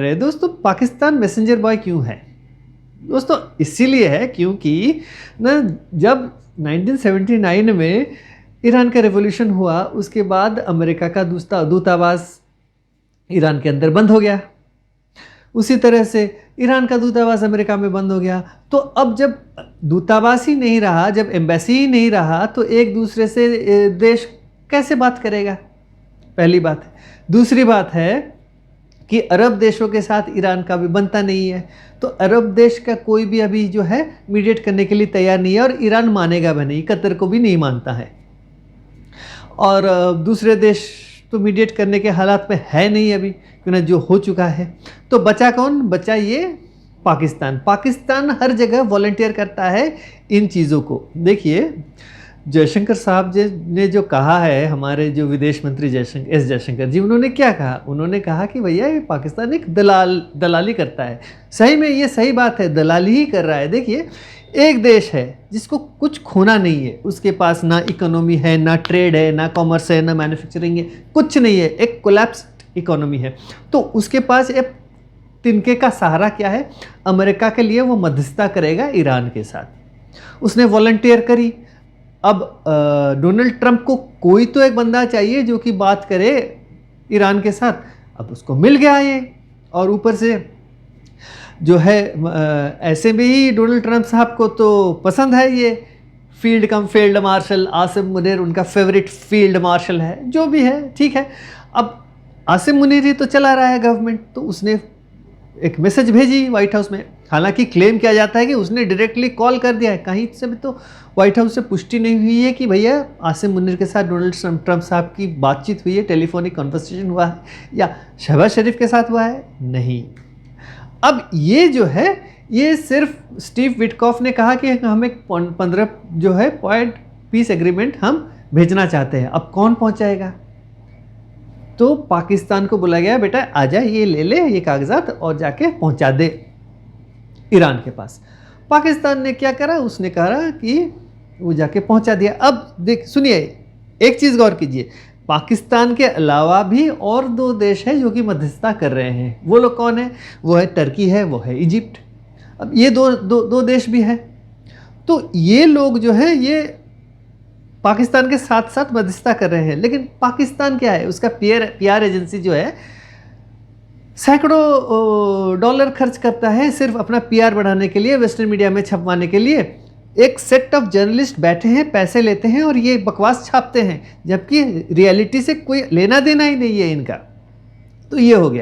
अरे दोस्तों, Pakistan messenger boy क्यों है? दोस्तों इसीलिए है क्योंकि ना, जब 1979 में ईरान का रेवोल्यूशन हुआ, उसके बाद अमेरिका का दूतावास ईरान के अंदर बंद हो गया। उसी तरह से ईरान का दूतावास अमेरिका में बंद हो गया। तो अब जब दूतावास ही नहीं रहा, जब एम्बेसी ही नहीं रहा, तो एक दूसरे से देश कैसे बात करेगा? पहली बात है। दूसरी बात है कि अरब देशों के साथ ईरान का भी बनता नहीं है, तो अरब देश का कोई भी अभी जो है मीडिएट करने के लिए तैयार नहीं है, और ईरान मानेगा भी नहीं, कतर को भी नहीं मानता है। और दूसरे देश तो मीडिएट करने के हालात में है नहीं अभी, क्योंकि जो हो चुका है। तो बचा कौन? बचा ये पाकिस्तान। पाकिस्तान हर जगह वॉलंटियर करता है इन चीज़ों को। देखिए, जयशंकर साहब जी ने जो कहा है, हमारे जो विदेश मंत्री एस जयशंकर जी, उन्होंने क्या कहा? उन्होंने कहा कि भैया ये पाकिस्तान एक दलाली करता है। सही में ये सही बात है, दलाली ही कर रहा है। देखिए, एक देश है जिसको कुछ खोना नहीं है, उसके पास ना इकोनॉमी है, ना ट्रेड है, ना कॉमर्स है, ना मैन्युफैक्चरिंग है, कुछ नहीं है, एक कोलैप्स्ड इकोनॉमी है। तो उसके पास एक तिनके का सहारा क्या है? अमेरिका के लिए वो मध्यस्थता करेगा ईरान के साथ। उसने वॉलंटियर करी। अब डोनाल्ड ट्रंप को कोई तो एक बंदा चाहिए जो कि बात करे ईरान के साथ। अब उसको मिल गया ये, और ऊपर से जो है ऐसे में ही डोनाल्ड ट्रंप साहब को तो पसंद है ये फील्ड मार्शल आसिम मुनीर, उनका फेवरेट फील्ड मार्शल है। जो भी है ठीक है। अब आसिम मुनीर ही तो चला रहा है गवर्नमेंट, तो उसने एक मैसेज भेजी व्हाइट हाउस में। हालांकि क्लेम किया जाता है कि उसने डायरेक्टली कॉल कर दिया है, कहीं से भी तो व्हाइट हाउस से पुष्टि नहीं हुई है कि भैया आसिम मुनीर के साथ डोनाल्ड ट्रंप साहब की बातचीत हुई है, टेलीफोनिक कन्वर्सेशन हुआ है, या शहबाज शरीफ के साथ हुआ है। नहीं। अब ये जो है, ये सिर्फ स्टीव विटकॉफ ने कहा कि हम एक 15 जो है पॉइंट पीस एग्रीमेंट हम भेजना चाहते हैं। अब कौन पहुंचाएगा? तो पाकिस्तान को बोला गया, बेटा आजा, ये ले ले ये कागजात और जाके पहुंचा दे ईरान के पास। पाकिस्तान ने क्या करा? उसने कहा कि वो जाके पहुंचा दिया। अब देख सुनिए, एक चीज़ गौर कीजिए, पाकिस्तान के अलावा भी और दो देश हैं जो कि मध्यस्थता कर रहे हैं। वो लोग कौन है? वो है टर्की है, वो है इजिप्ट। अब ये दो देश भी हैं। तो ये लोग जो है ये पाकिस्तान के साथ साथ मध्यस्थता कर रहे हैं। लेकिन पाकिस्तान क्या है? उसका पीआर एजेंसी जो है सैकड़ों डॉलर खर्च करता है सिर्फ अपना पीआर बढ़ाने के लिए, वेस्टर्न मीडिया में छपवाने के लिए। एक सेट ऑफ जर्नलिस्ट बैठे हैं, पैसे लेते हैं और ये बकवास छापते हैं, जबकि रियलिटी से कोई लेना देना ही नहीं है इनका। तो ये हो गया।